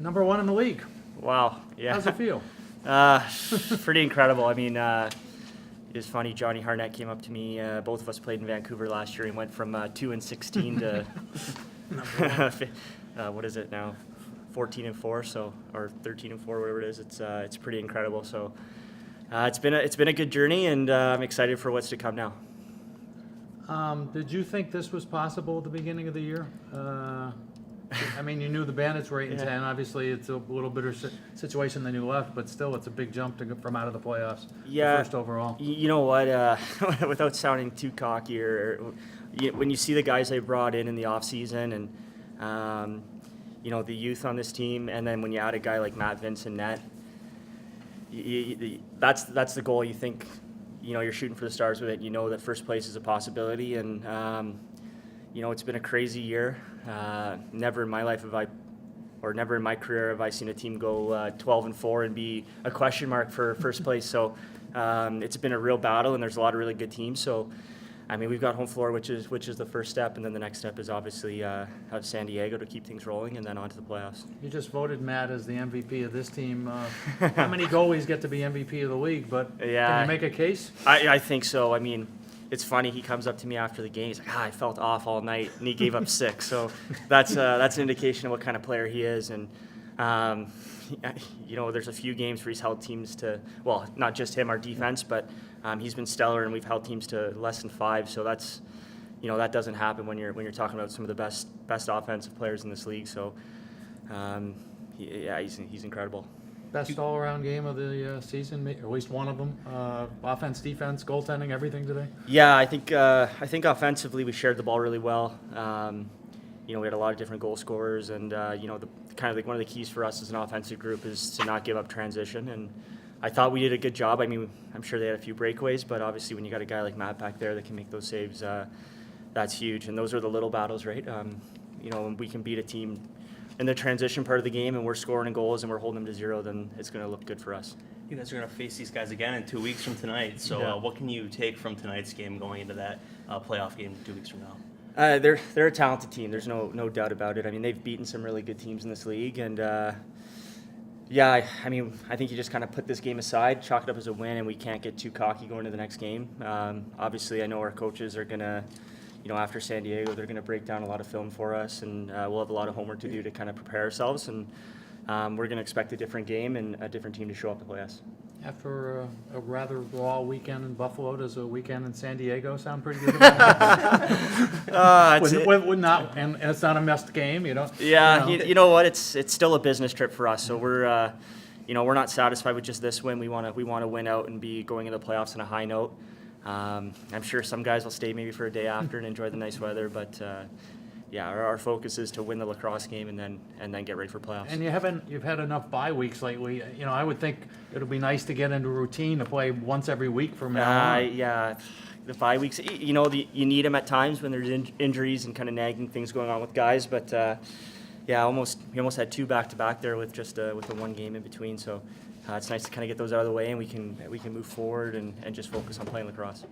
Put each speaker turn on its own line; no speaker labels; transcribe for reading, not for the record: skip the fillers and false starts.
number one in the league.
Wow. Yeah.
How's it feel?
Pretty incredible. I mean, it's funny. Johnny Harnett came up to me. Both of us played in Vancouver last year. He went from 2-16 to what is it now? 14-4, so or 13-4, whatever it is. It's pretty incredible. So it's been a good journey, and I'm excited for what's to come now.
Did you think this was possible at the beginning of the year? I mean, you knew the Bandits were 8-10. Obviously, it's a little better situation than you left, but still, it's a big jump to go from out of the playoffs.
Yeah,
first overall.
You know what? Without sounding too cocky, when you see the guys they brought in the offseason and the youth on this team, and then when you add a guy like Matt Vincent net, that's the goal. You think, you're shooting for the stars with it. You know that first place is a possibility, and it's been a crazy year. Never in my life never in my career have I seen a team go 12-4 and be a question mark for first place. So it's been a real battle, and there's a lot of really good teams. So, I mean, we've got home floor, which is the first step, and then the next step is obviously have San Diego to keep things rolling, and then on to the playoffs.
You just voted Matt as the MVP of this team. How many goalies get to be MVP of the league? But
yeah,
can you make a case?
I think so. I mean, it's funny. He comes up to me after the game. He's like, I felt off all night, and he gave up 6. So that's an indication of what kind of player he is. And there's a few games where he's held teams to, well, not just him, our defense, but he's been stellar, and we've held teams to less than 5. So that's, that doesn't happen when you're talking about some of the best offensive players in this league. So he's incredible.
Best all-around game of the season, or at least one of them. Offense, defense, goaltending, everything today.
Yeah, I think offensively we shared the ball really well. We had a lot of different goal scorers, and kind of like one of the keys for us as an offensive group is to not give up transition. And I thought we did a good job. I mean, I'm sure they had a few breakaways, but obviously when you got a guy like Matt back there that can make those saves, that's huge. And those are the little battles, right? When we can beat a team in the transition part of the game and we're scoring goals and we're holding them to 0, then it's going to look good for us.
You guys are going to face these guys again in 2 weeks from tonight. So what can you take from tonight's game going into that playoff game 2 weeks from now?
They're a talented team. There's no doubt about it. I mean, they've beaten some really good teams in this league, and I think you just kind of put this game aside, chalk it up as a win, and we can't get too cocky going to the next game. Obviously, I know our coaches are gonna, after San Diego, they're gonna break down a lot of film for us, and we'll have a lot of homework to do to kind of prepare ourselves, and we're gonna expect a different game and a different team to show up to play us.
After a rather raw weekend in Buffalo, does a weekend in San Diego sound pretty good? Would not, and it's not a missed game,
Yeah, you know what? It's still a business trip for us. So we're not satisfied with just this win. We want to win out and be going into the playoffs on a high note. I'm sure some guys will stay maybe for a day after and enjoy the nice weather, but. Our focus is to win the lacrosse game and then get ready for playoffs.
And you've had enough bye weeks lately. I would think it'll be nice to get into a routine to play once every week from now on.
Yeah, the bye weeks. You need them at times when there's injuries and kind of nagging things going on with guys. But we almost had 2 back-to-back there with just with the 1 game in between. So it's nice to kind of get those out of the way, and we can move forward and just focus on playing lacrosse.